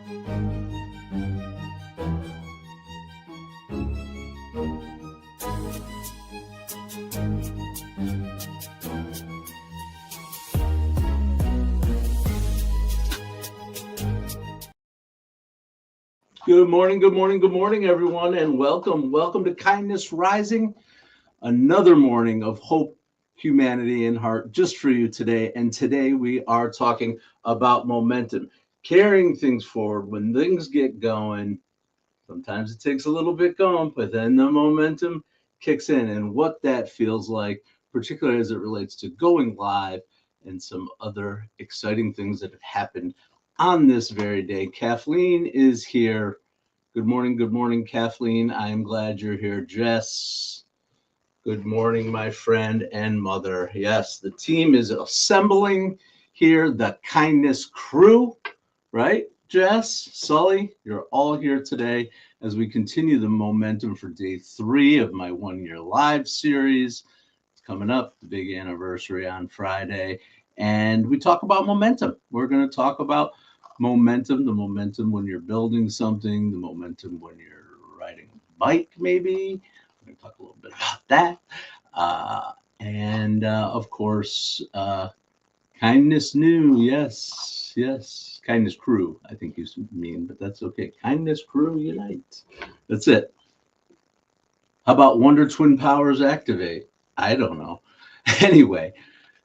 Good morning, good morning, good morning, everyone, and welcome. Welcome to Kindness Rising, another morning of hope, humanity, and heart just for you today. And today we are talking about momentum, carrying things forward when things get going. Sometimes it takes a little bit going, but then the momentum kicks in, and what that feels like, particularly as it relates to going live and some other exciting things that have happened on this very day. Kathleen is here. Good morning, Kathleen. I am glad you're here. Jess, good morning, my friend and mother. Yes, the team is assembling here, the kindness crew, right? Jess, Sully, you're all here today as we continue the momentum for day 3 of my 1-year live series. It's coming up, the big anniversary on Friday. And we talk about momentum. We're going to talk about momentum, the momentum when you're building something, the momentum when you're riding a bike, maybe. We're going to talk a little bit about that. And of course, kindness new. Yes. Kindness crew, I think you mean, but that's okay. Kindness crew unite. That's it. How about Wonder Twin Powers activate? I don't know. Anyway,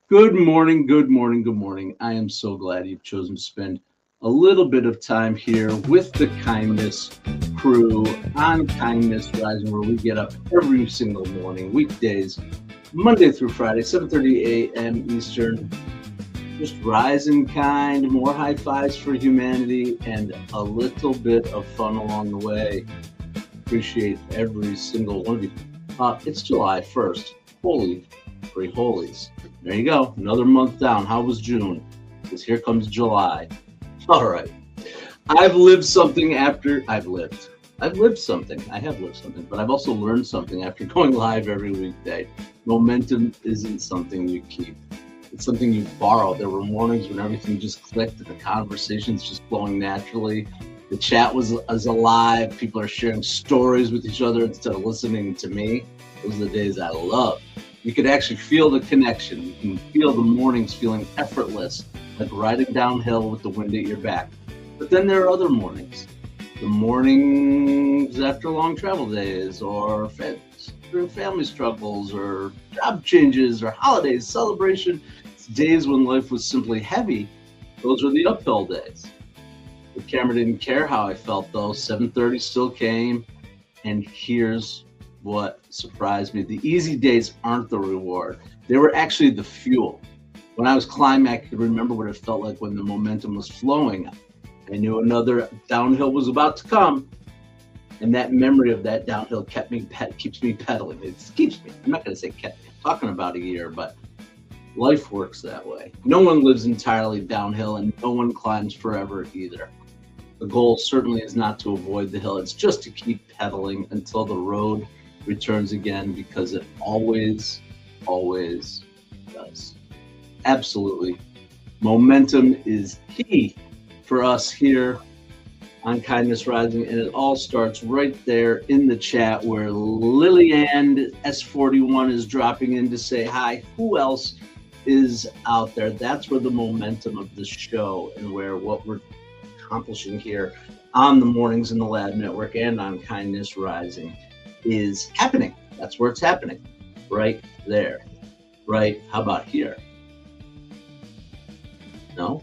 good morning. I am so glad you've chosen to spend a little bit of time here with the Kindness crew on Kindness Rising, where we get up every single morning, weekdays, Monday through Friday, 7:30 a.m. Eastern. Just rising kind, more high fives for humanity, and a little bit of fun along the way. Appreciate every single one of you. It's July 1st. Holy free holies. There you go. Another month down. How was June? Because here comes July. All right. I have lived something, but I've also learned something after going live every weekday. Momentum isn't something you keep. It's something you borrow. There were mornings when everything just clicked and the conversation's just flowing naturally. The chat was alive. People are sharing stories with each other instead of listening to me. Those are the days I love. You could actually feel the connection. You can feel the mornings feeling effortless, like riding downhill with the wind at your back. But then there are other mornings. The mornings after long travel days, or through family struggles, or job changes, or holidays, celebration. It's days when life was simply heavy. Those were the uphill days. The camera didn't care how I felt, though. 7:30 still came, and here's what surprised me. The easy days aren't the reward. They were actually the fuel. When I was climbing, I could remember what it felt like when the momentum was flowing. I knew another downhill was about to come, and that memory of that downhill keeps me pedaling. It keeps me. I'm not going to say kept me. I'm talking about a year, but life works that way. No one lives entirely downhill, and no one climbs forever either. The goal certainly is not to avoid the hill. It's just to keep pedaling until the road returns again, because it always does. Absolutely. Momentum is key for us here on Kindness Rising, and it all starts right there in the chat where Lillian S41 is dropping in to say hi. Who else is out there? That's where the momentum of the show and where what we're accomplishing here on the mornings in the Lab Network and on Kindness Rising is happening. That's where it's happening. Right there. Right? How about here? No?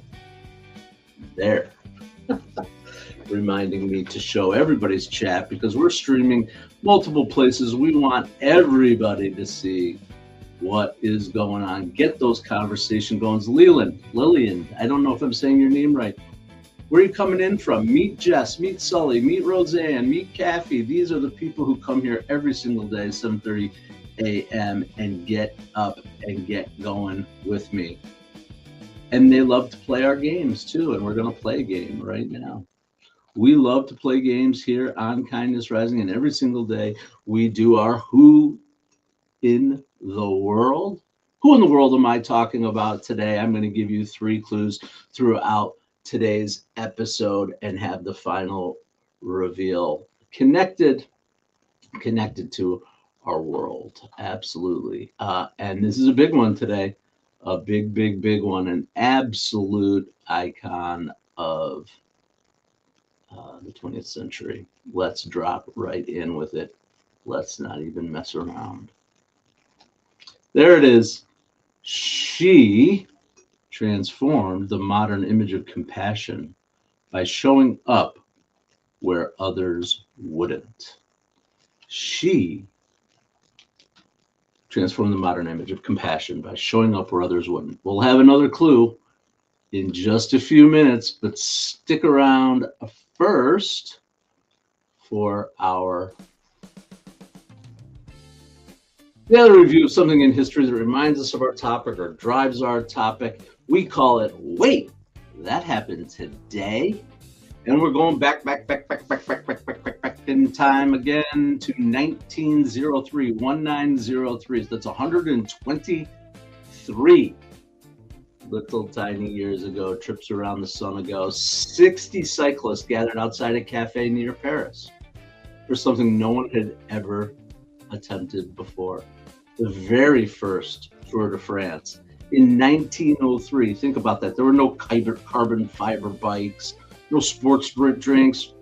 There. Reminding me to show everybody's chat because we're streaming multiple places. We want everybody to see what is going on. Get those conversation going. Lillian, I don't know if I'm saying your name right. Where are you coming in from? Meet Jess, meet Sully, meet Roseanne, meet Kathy. These are the people who come here every single day, 7:30 a.m. and get up and get going with me. And they love to play our games too, and we're going to play a game right now. We love to play games here on Kindness Rising, and every single day we do our Who in the World? Who in the world am I talking about today? I'm going to give you 3 clues throughout today's episode and have the final reveal connected to our world. Absolutely. And this is a big one today, a big one, an absolute icon of the 20th century. Let's drop right in with it. Let's not even mess around. There it is. She transformed the modern image of compassion by showing up where others wouldn't. She transformed the modern image of compassion by showing up where others wouldn't. We'll have another clue in just a few minutes, but stick around first for our daily review of something in history that reminds us of our topic or drives our topic. We call it Wait, That Happened Today. And we're going back in time again to 1903, 1903. So that's 123 little tiny years ago, trips around the sun ago. 60 cyclists gathered outside a cafe near Paris for something no one had ever attempted before. The very first Tour de France in 1903. Think about that. There were no carbon fiber bikes, no sports drinks,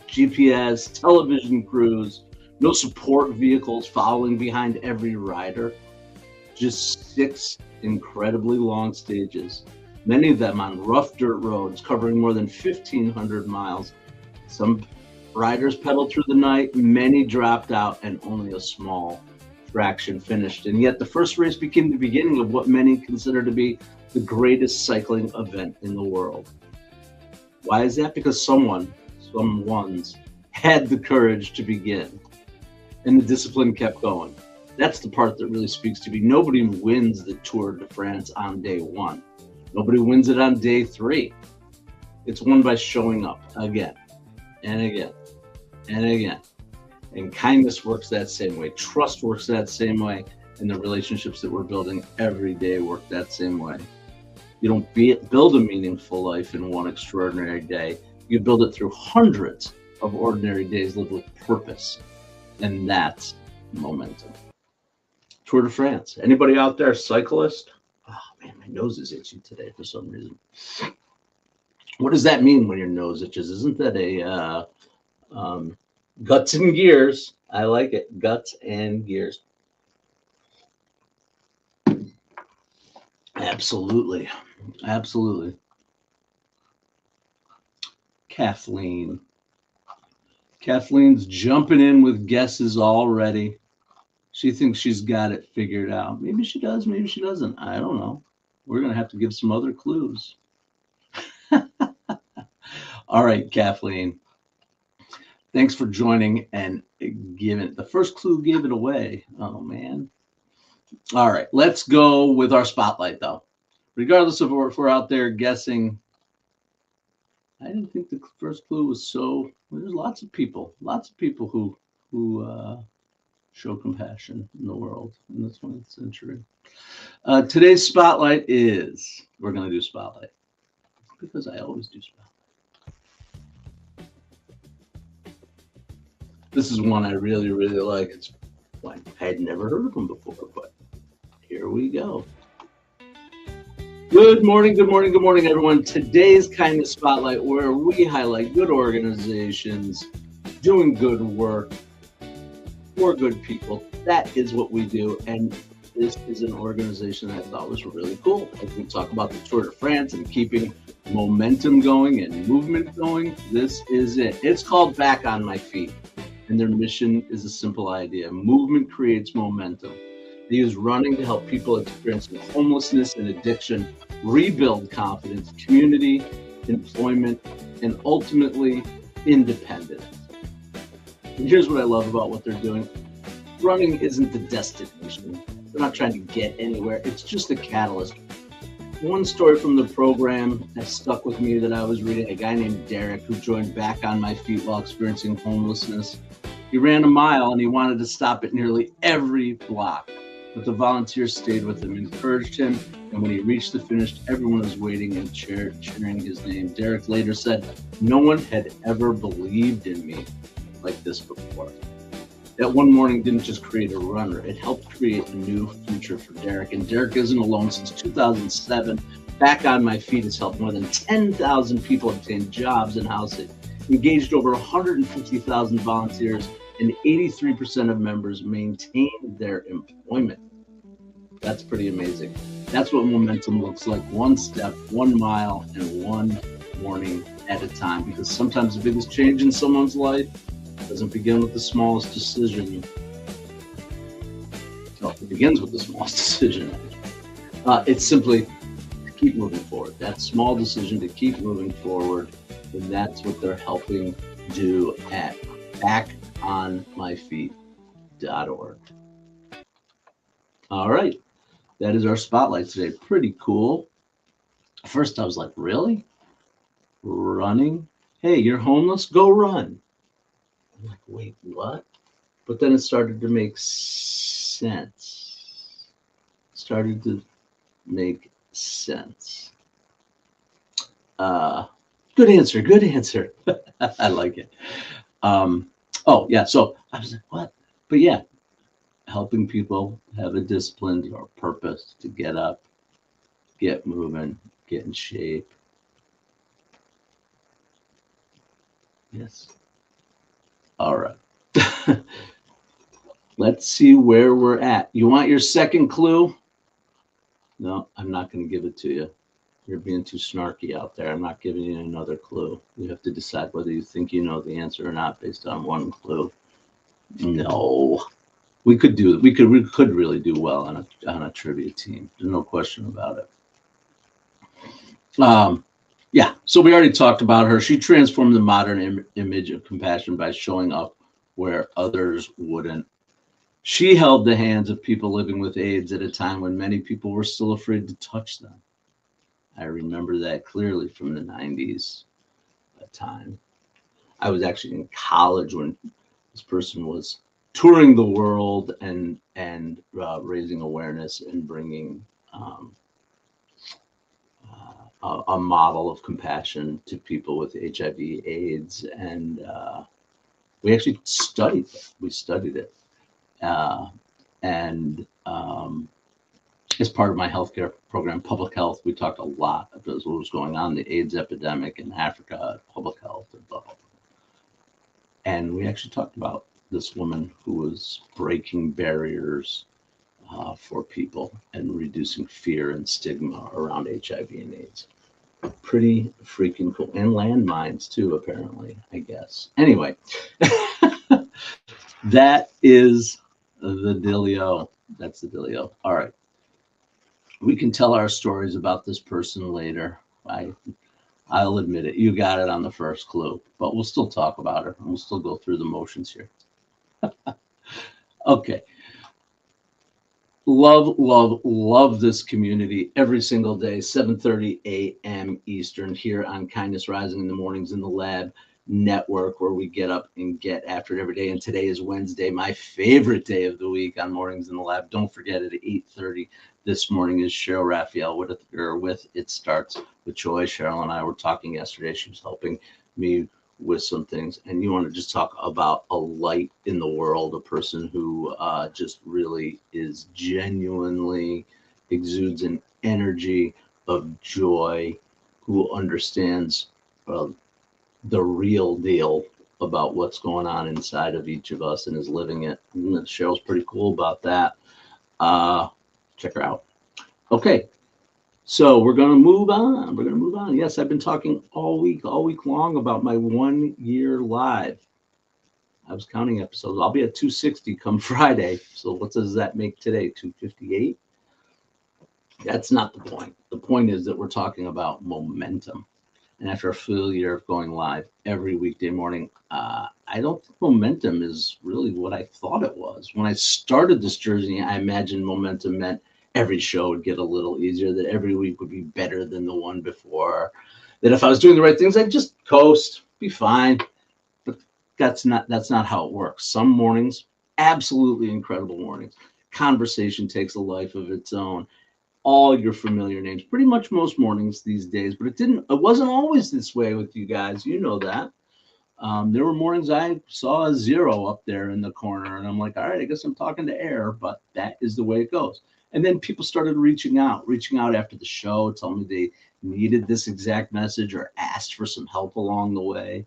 GPS, television crews, no support vehicles following behind every rider. Just 6 incredibly long stages, many of them on rough dirt roads covering more than 1,500 miles. Some riders pedaled through the night, many dropped out, and only a small fraction finished. And yet the first race became the beginning of what many consider to be the greatest cycling event in the world. Why is that? Because someone's had the courage to begin, and the discipline kept going. That's the part that really speaks to me. Nobody wins the Tour de France on day 1. Nobody wins it on day 3. It's won by showing up again and again and again. And kindness works that same way. Trust works that same way. And the relationships that we're building every day work that same way. You don't build a meaningful life in one extraordinary day. You build it through hundreds of ordinary days lived with purpose. And that's momentum. Tour de France. Anybody out there, cyclist? Oh man, my nose is itchy today for some reason. What does that mean when your nose itches? Isn't that a guts and gears? I like it. Guts and gears. Absolutely. Absolutely. Kathleen's jumping in with guesses already. She thinks she's got it figured out. Maybe she does, maybe she doesn't. I don't know. We're going to have to give some other clues. All right, Kathleen. Thanks for joining and giving. The first clue gave it away. Oh, man. All right, let's go with our spotlight, though. Regardless of if we're out there guessing, I didn't think the first clue was so. There's lots of people who show compassion in the world in the 20th century. Today's spotlight is, we're going to do spotlight because I always do spotlight. This is one I really, really like. It's one I had never heard of them before, but here we go. Good morning, everyone. Today's Kindness Spotlight, where we highlight good organizations doing good work for good people. That is what we do, and this is an organization I thought was really cool. As we talk about the Tour de France and keeping momentum going and movement going, this is it. It's called Back on My Feet, and their mission is a simple idea. Movement creates momentum. They use running to help people experiencing homelessness and addiction rebuild confidence, community, employment, and ultimately independence. And here's what I love about what they're doing. Running isn't the destination. They're not trying to get anywhere. It's just a catalyst. One story from the program that stuck with me that I was reading, a guy named Derek who joined Back on My Feet while experiencing homelessness. He ran a mile and he wanted to stop at nearly every block, but the volunteers stayed with him, encouraged him, And when he reached the finish, everyone was waiting and cheering his name. Derek later said, "No one had ever believed in me like this before." That one morning didn't just create a runner, it helped create a new future for Derek. And Derek isn't alone. Since 2007, Back on My Feet has helped more than 10,000 people obtain jobs and housing, engaged over 150,000 volunteers, and 83% of members maintained their employment. That's pretty amazing. That's what momentum looks like: one step, 1 mile, and one morning at a time. Because sometimes the biggest change in someone's life doesn't begin with the smallest decision. No, it begins with the smallest decision. It's simply to keep moving forward. That small decision to keep moving forward, and that's what they're helping do at backonmyfeet.org. All right, that is our spotlight today. Pretty cool. First, I was like, really? Running? Hey, you're homeless? Go run. I'm like, wait, what? But then it started to make sense. Started to make sense. Good answer. Good answer. I like it. Oh, yeah. So I was like, what? But yeah, helping people have a discipline or purpose to get up, get moving, get in shape. Yes. All right. Let's see where we're at. You want your second clue? No, I'm not going to give it to you. You're being too snarky out there. I'm not giving you another clue. You have to decide whether you think you know the answer or not based on one clue. No. We could really do well on a trivia team. There's no question about it. Yeah, so we already talked about her. She transformed the modern image of compassion by showing up where others wouldn't. She held the hands of people living with AIDS at a time when many people were still afraid to touch them. I remember that clearly from the 90s, that time. I was actually in college when this person was touring the world and raising awareness and bringing a model of compassion to people with HIV, AIDS, and we actually studied it. We studied it, and as part of my healthcare program, public health, we talked a lot about what was going on, the AIDS epidemic in Africa, public health, and blah, blah, blah. And we actually talked about this woman who was breaking barriers for people and reducing fear and stigma around HIV and AIDS. Pretty freaking cool. And landmines too, apparently, I guess. Anyway, that is the dealio. That's the dealio. All right. We can tell our stories about this person later. I'll admit it. You got it on the first clue, but we'll still talk about her. We'll still go through the motions here. Okay. Love this community every single day, 7:30 a.m. Eastern here on Kindness Rising in the Mornings in the Lab Network, where we get up and get after it every day. And today is Wednesday, my favorite day of the week on Mornings in the Lab. Don't forget, at 8:30 this morning is Cheryl Raphael with It Starts with Joy. Cheryl and I were talking yesterday. She was helping me with some things, and you want to just talk about a light in the world, a person who just really is genuinely exudes an energy of joy, who understands the real deal about what's going on inside of each of us and is living it. And Cheryl's pretty cool about that. Check her out. Okay. So we're going to move on. Yes, I've been talking all week long about my 1 year live. I was counting episodes. I'll be at 260 come Friday. So what does that make today? 258? That's not the point. The point is that we're talking about momentum. And after a full year of going live every weekday morning, I don't think momentum is really what I thought it was. When I started this journey, I imagined momentum meant every show would get a little easier, that every week would be better than the one before, that if I was doing the right things, I'd just coast, be fine. But that's not how it works. Some mornings, absolutely incredible mornings. Conversation takes a life of its own. all your familiar names, pretty much most mornings these days, but it wasn't always this way with you guys. You know that. There were mornings I saw a 0 up there in the corner, and I'm like, all right, I guess I'm talking to air, but that is the way it goes. And then people started reaching out after the show, telling me they needed this exact message or asked for some help along the way,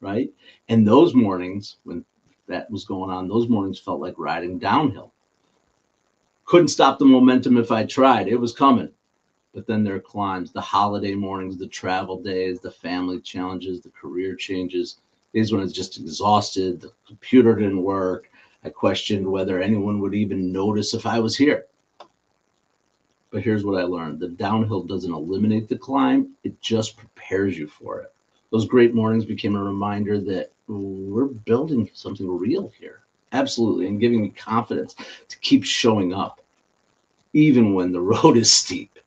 right? And those mornings, when that was going on, those mornings felt like riding downhill. Couldn't stop the momentum if I tried. It was coming. But then there are climbs, the holiday mornings, the travel days, the family challenges, the career changes, days when I was just exhausted, the computer didn't work. I questioned whether anyone would even notice if I was here. But here's what I learned. The downhill doesn't eliminate the climb. It just prepares you for it. Those great mornings became a reminder that we're building something real here. Absolutely. And giving me confidence to keep showing up, even when the road is steep.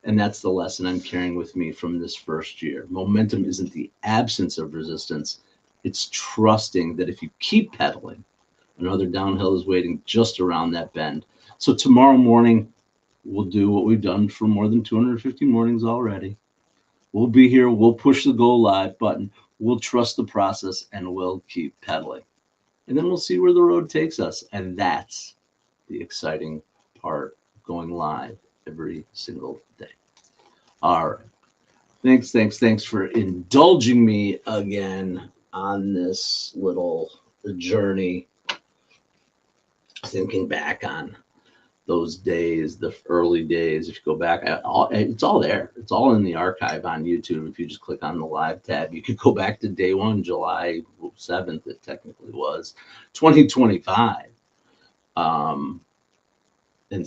And that's the lesson I'm carrying with me from this first year. Momentum isn't the absence of resistance. It's trusting that if you keep pedaling, another downhill is waiting just around that bend. So tomorrow morning, we'll do what we've done for more than 250 mornings already. We'll be here. We'll push the go live button. We'll trust the process and we'll keep pedaling. And then we'll see where the road takes us. And that's the exciting part of going live every single day. All right. Thanks for indulging me again on this little journey. Thinking back on those days, the early days. If you go back, it's all there. It's all in the archive on YouTube. If you just click on the live tab, you could go back to day one, July 7th, it technically was, 2025. And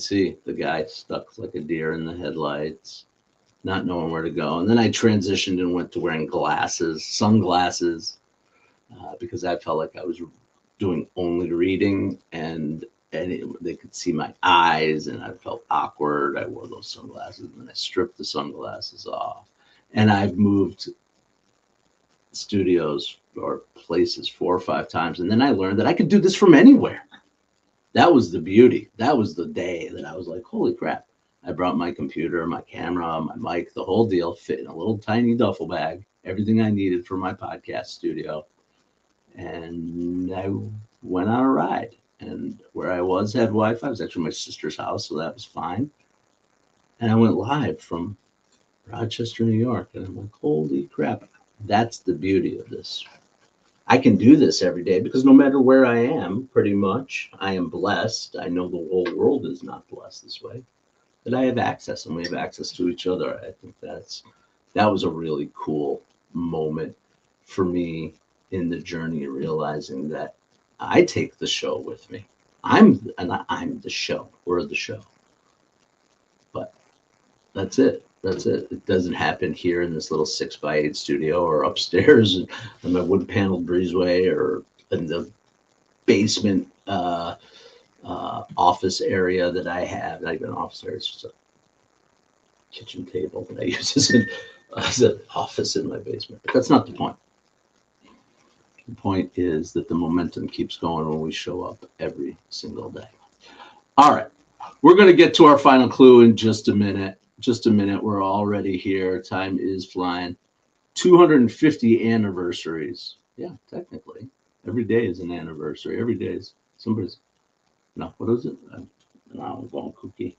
see the guy stuck like a deer in the headlights, not knowing where to go. And then I transitioned and went to wearing sunglasses, because I felt like I was doing only reading, and they could see my eyes, and I felt awkward. I wore those sunglasses, and then I stripped the sunglasses off. And I've moved studios or places 4 or 5 times, and then I learned that I could do this from anywhere. That was the beauty. That was the day that I was like, holy crap. I brought my computer, my camera, my mic, the whole deal, fit in a little tiny duffel bag, everything I needed for my podcast studio. And I went on a ride. And where I was had Wi-Fi. It was actually my sister's house, so that was fine. And I went live from Rochester, New York. And I'm like, holy crap. That's the beauty of this. I can do this every day because no matter where I am, pretty much, I am blessed. I know the whole world is not blessed this way, but I have access, and we have access to each other. I think that was a really cool moment for me in the journey, realizing that I take the show with me. I'm the show. We're the show. But that's it. It doesn't happen here in this little 6x8 studio or upstairs in my wood paneled breezeway or in the basement office area that I have. Not even an office area, it's just a kitchen table that I use as an office in my basement. But that's not the point. The point is that the momentum keeps going when we show up every single day. All right. We're going to get to our final clue in just a minute. We're already here. Time is flying. 250 anniversaries. Yeah, technically. Every day is an anniversary. Every day is somebody's. No, what is it? No, I'm going kooky.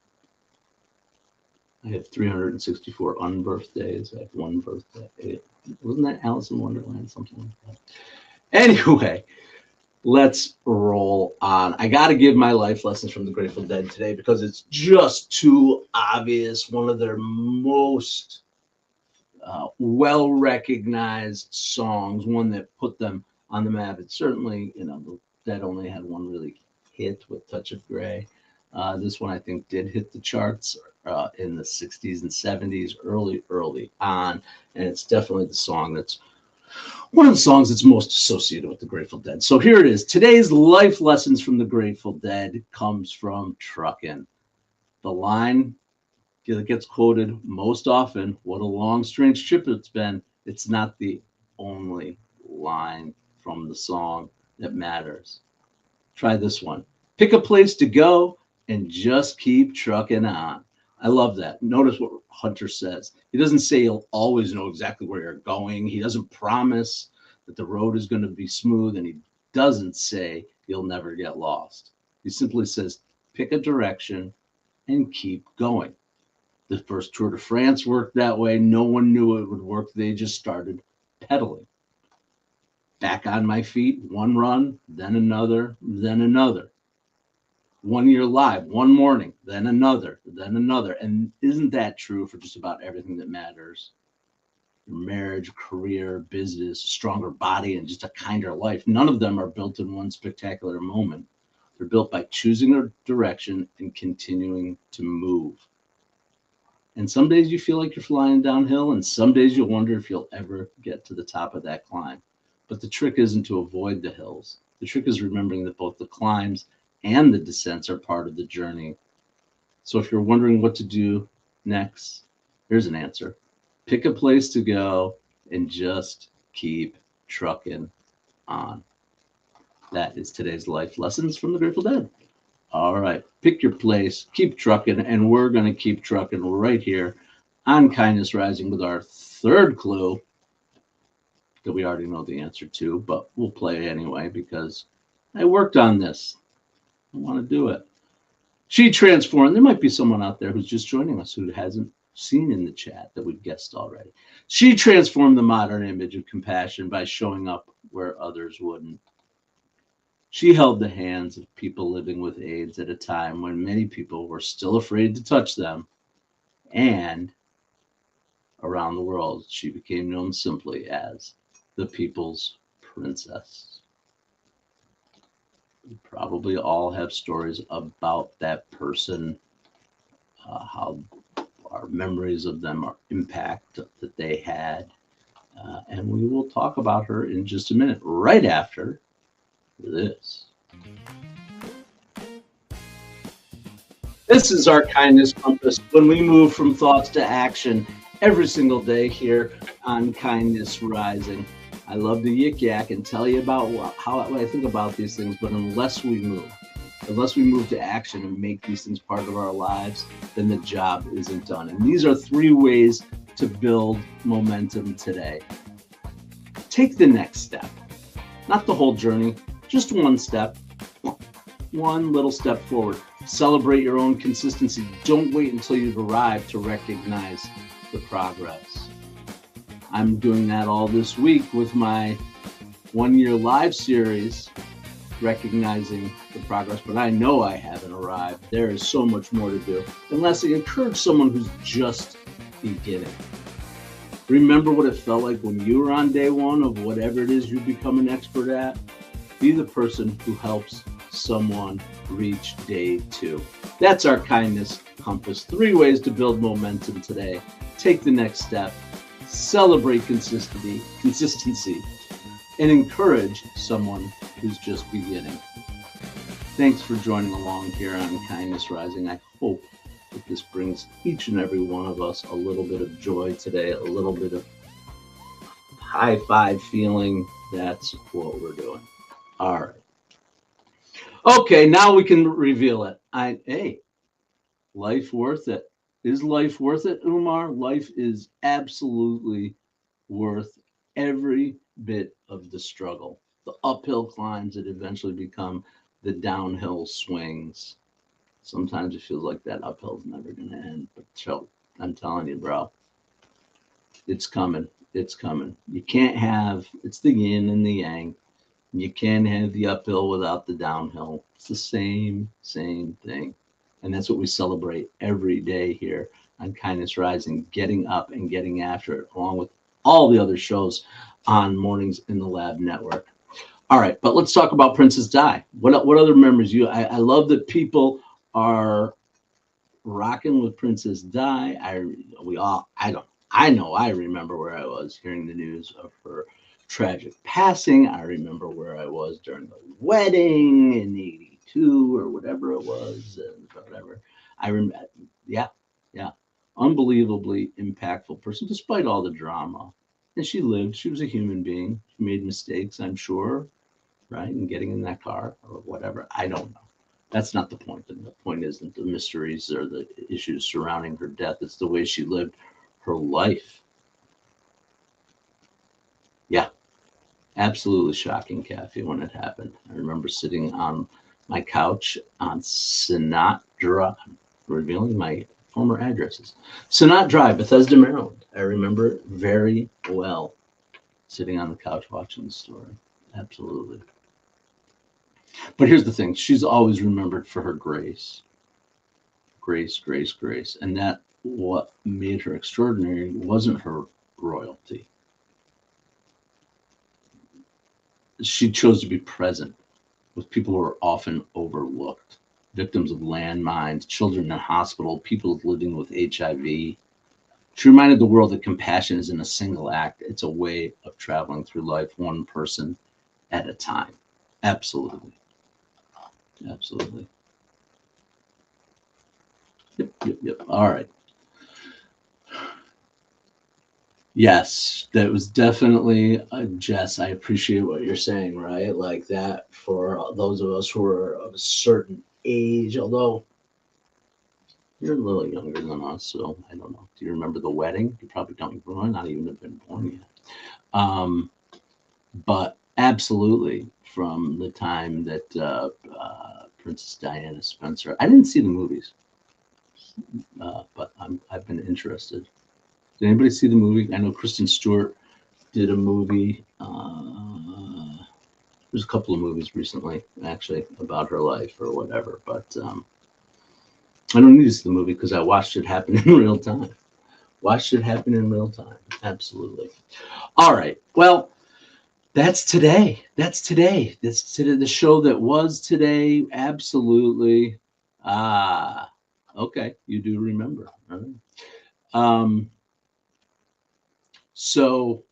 I have 364 unbirthdays. I have one birthday. Wasn't that Alice in Wonderland? Something like that. Anyway, let's roll on. I got to give my life lessons from the Grateful Dead today because it's just too obvious. One of their most well-recognized songs, one that put them on the map. It's certainly, the Dead only had one really hit with Touch of Grey. This one, I think, did hit the charts in the 60s and 70s, early on. And it's definitely the song that's one of the songs that's most associated with the Grateful Dead. So here it is. Today's life lessons from the Grateful Dead comes from Truckin. The line that gets quoted most often, what a long, strange trip it's been. It's not the only line from the song that matters. Try this one. Pick a place to go and just keep trucking on. I love that. Notice what Hunter says. He doesn't say he'll always know exactly where you're going. He doesn't promise that the road is going to be smooth, and he doesn't say you'll never get lost. He simply says, pick a direction and keep going. The first Tour de France worked that way. No one knew it would work. They just started pedaling. Back on my feet, one run, then another, then another. 1 year live, one morning, then another, then another. And isn't that true for just about everything that matters? Your marriage, career, business, a stronger body, and just a kinder life. None of them are built in one spectacular moment. They're built by choosing a direction and continuing to move. And some days you feel like you're flying downhill, and some days you'll wonder if you'll ever get to the top of that climb. But the trick isn't to avoid the hills. The trick is remembering that both the climbs and the descents are part of the journey. So if you're wondering what to do next, here's an answer. Pick a place to go and just keep trucking on. That is today's life lessons from the Grateful Dead. All right, pick your place, keep trucking, and we're going to keep trucking right here on Kindness Rising with our third clue that we already know the answer to, but we'll play anyway because I worked on this. I want to do it. She transformed. There might be someone out there who's just joining us who hasn't seen in the chat that we've guessed already. She transformed the modern image of compassion by showing up where others wouldn't. She held the hands of people living with AIDS at a time when many people were still afraid to touch them. And around the world, she became known simply as the People's Princess. We probably all have stories about that person, how our memories of them are impact that they had. And we will talk about her in just a minute, right after this. This is our kindness compass when we move from thoughts to action every single day here on Kindness Rising. I love to yik yak and tell you about how I think about these things, but unless we move to action and make these things part of our lives, then the job isn't done. And these are 3 ways to build momentum today. Take the next step, not the whole journey. Just one step, one little step forward. Celebrate your own consistency. Don't wait until you've arrived to recognize the progress. I'm doing that all this week with my 1 year live series, recognizing the progress, but I know I haven't arrived. There is so much more to do. And lastly, encourage someone who's just beginning. Remember what it felt like when you were on day 1 of whatever it is you become an expert at. Be the person who helps someone reach day 2. That's our kindness compass. 3 ways to build momentum today. Take the next step, celebrate consistency, and encourage someone who's just beginning. Thanks for joining along here on Kindness Rising. I hope that this brings each and every one of us a little bit of joy today, a little bit of high five feeling. That's what we're doing. All right. Okay, now we can reveal it. Hey, life worth it. Is life worth it, Umar? Life is absolutely worth every bit of the struggle. The uphill climbs that eventually become the downhill swings. Sometimes it feels like that uphill is never going to end. But I'm telling you, bro, it's coming. It's coming. You can't have, it's the yin and the yang. You can't have the uphill without the downhill. It's the same thing. And that's what we celebrate every day here on Kindness Rising, getting up and getting after it, along with all the other shows on Mornings in the Lab Network. All right, but let's talk about Princess Di. What other memories? I love that people are rocking with Princess Di. I know I remember where I was hearing the news of her tragic passing. I remember where I was during the wedding in '82 or whatever it was, and whatever. I remember, yeah, unbelievably impactful person, despite all the drama. And she lived. She was a human being. She made mistakes, I'm sure, right? And getting in that car or whatever. I don't know. That's not the point. The point isn't the mysteries or the issues surrounding her death. It's the way she lived her life. Yeah, absolutely shocking, Kathy, when it happened. I remember sitting on my couch on Sinatra, revealing my former addresses. Sinatra Drive, Bethesda, Maryland. I remember it very well, sitting on the couch watching the story. Absolutely. But here's the thing, she's always remembered for her grace. Grace, grace, grace. And that what made her extraordinary wasn't her royalty. She chose to be present with people who are often overlooked, victims of landmines, children in hospital, people living with HIV. She reminded the world that compassion isn't a single act. It's a way of traveling through life, one person at a time. Absolutely. Absolutely. Yep. All right. Yes, that was definitely Jess. I appreciate what you're saying, right? Like that for those of us who are of a certain age, although you're a little younger than us, so I don't know. Do you remember the wedding? You probably don't. You might not even have been born yet. But absolutely, from the time that Princess Diana Spencer, I didn't see the movies, but I've been interested. Did anybody see the movie? I know Kristen Stewart did a movie. There's a couple of movies recently, actually, about her life or whatever. But I don't need to see the movie because I watched it happen in real time. Watched it happen in real time. Absolutely. All right. Well, that's today. That's today. That's today. The show that was today. Absolutely. Ah, okay. You do remember. All right. So,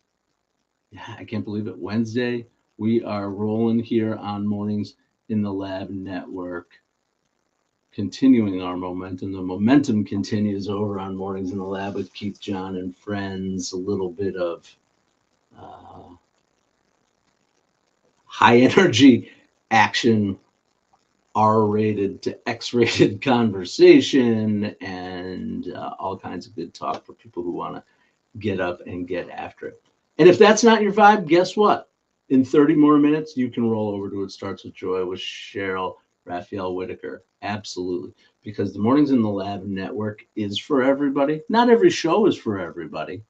yeah, I can't believe it. Wednesday, we are rolling here on Mornings in the Lab Network, continuing our momentum. The momentum continues over on Mornings in the Lab with Keith, John, and friends. A little bit of high energy action, R-rated to X-rated conversation, and all kinds of good talk for people who want to get up and get after it. And if that's not your vibe, guess what? In 30 more minutes, you can roll over to It Starts With Joy with Cheryl Raphael Whitaker. Absolutely. Because the Mornings in the Lab Network is for everybody. Not every show is for everybody,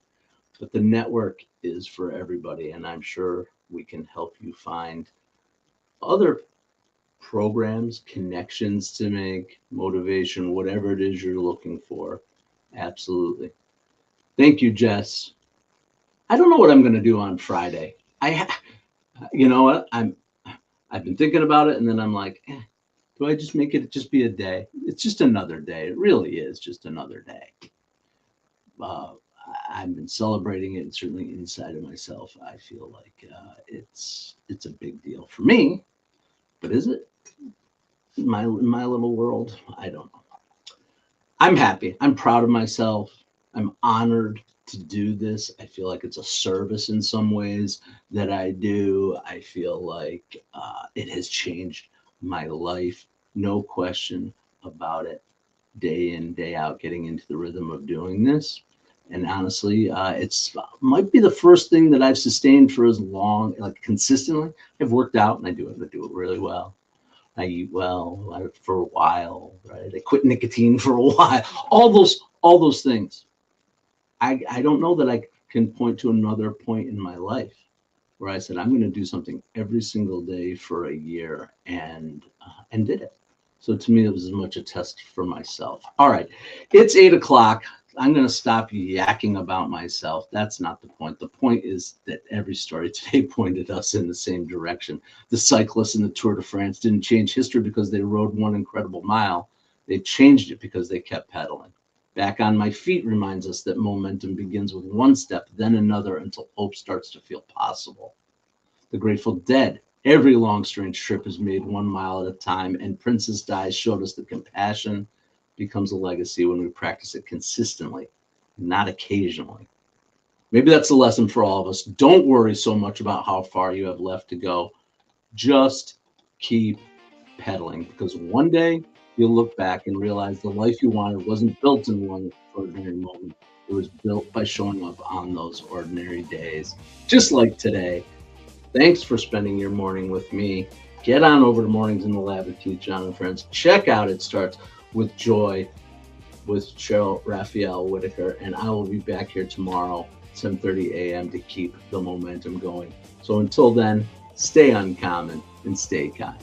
but the network is for everybody. And I'm sure we can help you find other programs, connections to make, motivation, whatever it is you're looking for. Absolutely. Thank you, Jess. I don't know what I'm going to do on Friday. You know what? I've been thinking about it, and then I'm like, do I just make it just be a day? It's just another day. It really is just another day. I've been celebrating it, and certainly inside of myself, I feel like it's a big deal for me. But is it? In my little world, I don't know. I'm happy. I'm proud of myself. I'm honored to do this. I feel like it's a service in some ways that I do. I feel like it has changed my life, no question about it. Day in, day out, getting into the rhythm of doing this. And honestly, it's might be the first thing that I've sustained for as long, like consistently. I've worked out and I do it really well. I eat well for a while, right? I quit nicotine for a while. All those things. I don't know that I can point to another point in my life where I said I'm going to do something every single day for a year and did it. So to me, it was as much a test for myself. All right, it's 8:00. I'm going to stop yakking about myself. That's not the point. The point is that every story today pointed us in the same direction. The cyclists in the Tour de France didn't change history because they rode one incredible mile. They changed it because they kept pedaling. Back on my feet reminds us that momentum begins with one step, then another until hope starts to feel possible. The Grateful Dead, every long, strange trip is made 1 mile at a time, and Princess Di showed us that compassion becomes a legacy when we practice it consistently, not occasionally. Maybe that's a lesson for all of us. Don't worry so much about how far you have left to go. Just keep pedaling, because one day you'll look back and realize the life you wanted wasn't built in one ordinary moment. It was built by showing up on those ordinary days, just like today. Thanks for spending your morning with me. Get on over to Mornings in the Lab with Keith, John, and Friends. Check out It Starts with Joy with Cheryl Raphael Whitaker, and I will be back here tomorrow, 7:30 a.m. to keep the momentum going. So until then, stay uncommon and stay kind.